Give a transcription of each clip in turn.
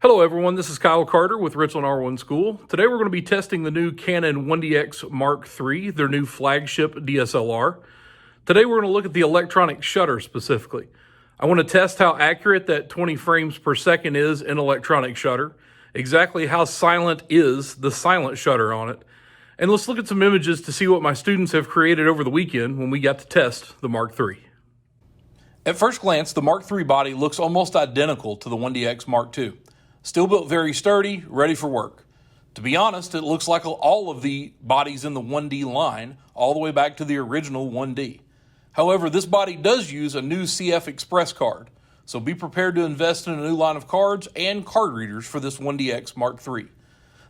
Hello everyone, this is Kyle Carter with Richland R1 School. Today we're going to be testing the new Canon 1DX Mark III, their new flagship DSLR. Today we're going to look at the electronic shutter specifically. I want to test how accurate that 20 frames per second is in electronic shutter, exactly how silent is the silent shutter on it, and let's look at some images to see what my students have created over the weekend when we got to test the Mark III. At first glance, the Mark III body looks almost identical to the 1DX Mark II. Still built very sturdy, ready for work. To be honest, it looks like all of the bodies in the 1D line, all the way back to the original 1D. However, this body does use a new CF Express card, so be prepared to invest in a new line of cards and card readers for this 1DX Mark III.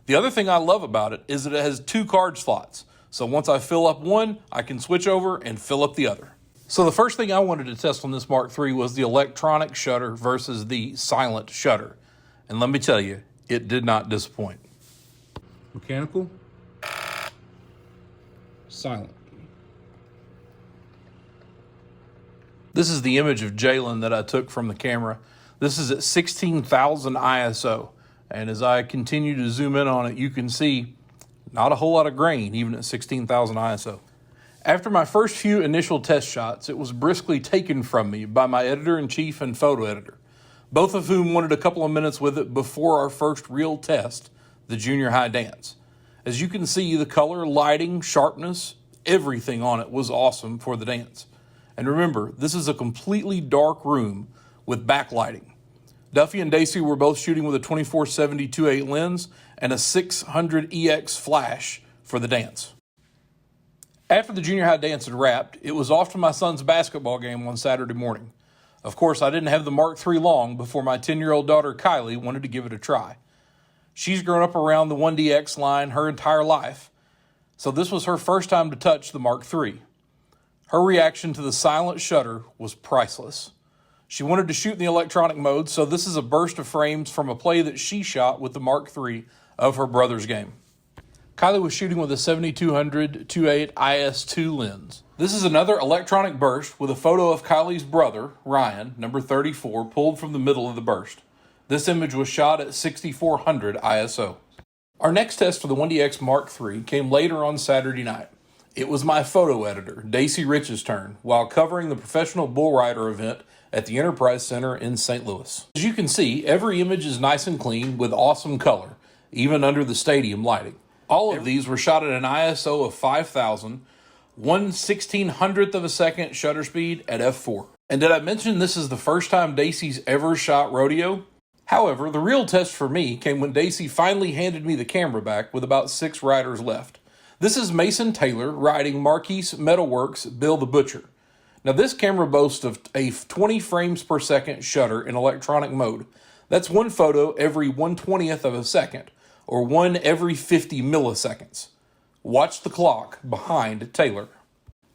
The other thing I love about it is that it has 2 card slots, so once I fill up one, I can switch over and fill up the other. So the first thing I wanted to test on this Mark III was the electronic shutter versus the silent shutter. And let me tell you, it did not disappoint. Mechanical, silent. This is the image of Jalen that I took from the camera. This is at 16,000 ISO. And as I continue to zoom in on it, you can see not a whole lot of grain, even at 16,000 ISO. After my first few initial test shots, it was briskly taken from me by my editor-in-chief and photo editor, both of whom wanted a couple of minutes with it before our first real test, the junior high dance. As you can see, the color, lighting, sharpness, everything on it was awesome for the dance. And remember, this is a completely dark room with backlighting. Duffy and Daisy were both shooting with a 24-70 2.8 lens and a 600EX flash for the dance. After the junior high dance had wrapped, it was off to my son's basketball game on Saturday morning. Of course, I didn't have the Mark III long before my 10-year-old daughter, Kylie, wanted to give it a try. She's grown up around the 1DX line her entire life, so this was her first time to touch the Mark III. Her reaction to the silent shutter was priceless. She wanted to shoot in the electronic mode, so this is a burst of frames from a play that she shot with the Mark III of her brother's game. Kylie was shooting with a 7200 2.8 IS2 lens. This is another electronic burst with a photo of Kylie's brother, Ryan, number 34, pulled from the middle of the burst. This image was shot at 6400 ISO. Our next test for the 1DX Mark III came later on Saturday night. It was my photo editor, Daisy Rich's turn, while covering the professional bull rider event at the Enterprise Center in St. Louis. As you can see, every image is nice and clean with awesome color, even under the stadium lighting. All of these were shot at an ISO of 5,000, 1/1600th of a second shutter speed at f4. And did I mention this is the first time Daisy's ever shot rodeo? However, the real test for me came when Daisy finally handed me the camera back with about 6 riders left. This is Mason Taylor riding Marquise Metalworks' Bill the Butcher. Now this camera boasts of a 20 frames per second shutter in electronic mode. That's one photo every 1/20th of a second, or one every 50 milliseconds. Watch the clock behind Taylor.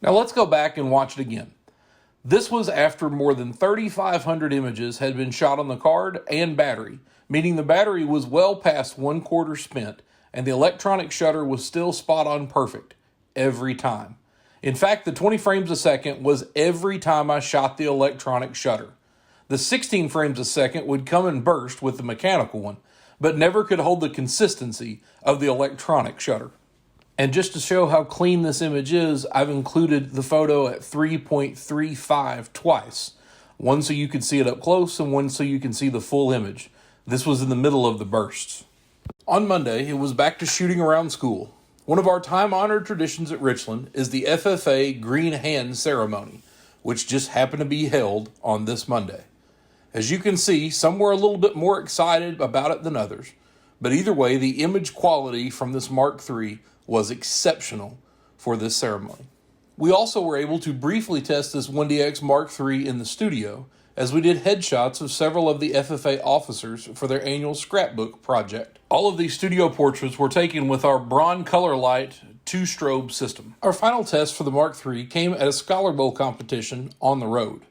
Now let's go back and watch it again. This was after more than 3,500 images had been shot on the card and battery, meaning the battery was well past 1/4 spent, and the electronic shutter was still spot on perfect every time. In fact, the 20 frames a second was every time I shot the electronic shutter. The 16 frames a second would come and burst with the mechanical one, but never could hold the consistency of the electronic shutter. And just to show how clean this image is, I've included the photo at 3.35 twice. One so you can see it up close and one so you can see the full image. This was in the middle of the bursts. On Monday, it was back to shooting around school. One of our time-honored traditions at Richland is the FFA Green Hand Ceremony, which just happened to be held on this Monday. As you can see, some were a little bit more excited about it than others, but either way, the image quality from this Mark III was exceptional for this ceremony. We also were able to briefly test this 1DX Mark III in the studio, as we did headshots of several of the FFA officers for their annual scrapbook project. All of these studio portraits were taken with our Braun Color Light 2-strobe system. Our final test for the Mark III came at a Scholar Bowl competition on the road.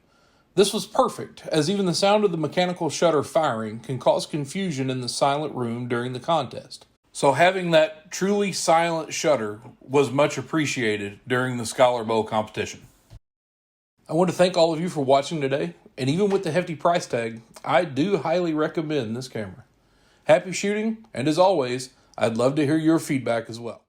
This was perfect, as even the sound of the mechanical shutter firing can cause confusion in the silent room during the contest. So having that truly silent shutter was much appreciated during the Scholar Bowl competition. I want to thank all of you for watching today, and even with the hefty price tag, I do highly recommend this camera. Happy shooting, and as always, I'd love to hear your feedback as well.